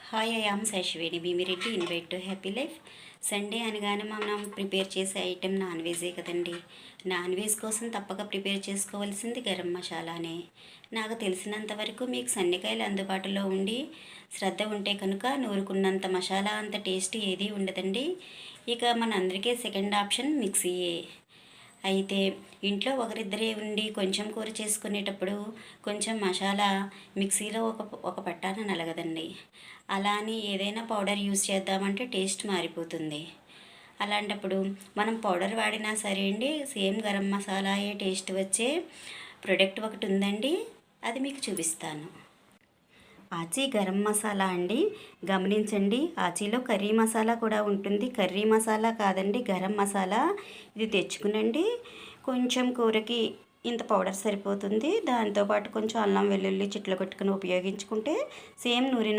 Hi I am Shashiveni Bhimireddy invite to happy life. Sunday అనగానే మనం prepare చేసే ఐటెం నాన్ వెజే కదండి. నాన్ వెజ్ కోసం తప్పక ప్రిపేర్ చేసుకోవాల్సింది గరం మసాలానే. నాకు తెలిసినంత వరకు మీకు సన్నకాయలు అందుబాటులో ఉండి శ్రద్ధ ఉంటే కనుక నూరుకున్నంత మసాలా అంత టేస్ట్ ఏది ఉండదండి. ఇక మనందరికీ సెకండ్ ఆప్షన్ మిక్సీయే. అయితే ఇంట్లో ఒకరిద్దరే ఉండి కొంచెం కూర చేసుకునేటప్పుడు కొంచెం మసాలా మిక్సీలో ఒక పట్టాన నలగదండి. అలా అని ఏదైనా పౌడర్ యూస్ చేద్దామంటే టేస్ట్ మారిపోతుంది. అలాంటప్పుడు మనం పౌడర్ వాడినా సరే అండి, సేమ్ గరం మసాలాయే టేస్ట్ వచ్చే ప్రొడక్ట్ ఒకటి ఉందండి. అది మీకు చూపిస్తాను. ఆచీ గరం మసాలా అండి. గమనించండి, ఆచీలో కర్రీ మసాలా కూడా ఉంటుంది. కర్రీ మసాలా కాదండి, గరం మసాలా. ఇది తెచ్చుకునండి. కొంచెం కూరకి ఇంత పౌడర్ సరిపోతుంది. దాంతోపాటు కొంచెం అల్లం వెల్లుల్లి చిట్లు కొట్టుకుని ఉపయోగించుకుంటే సేమ్ నూరిన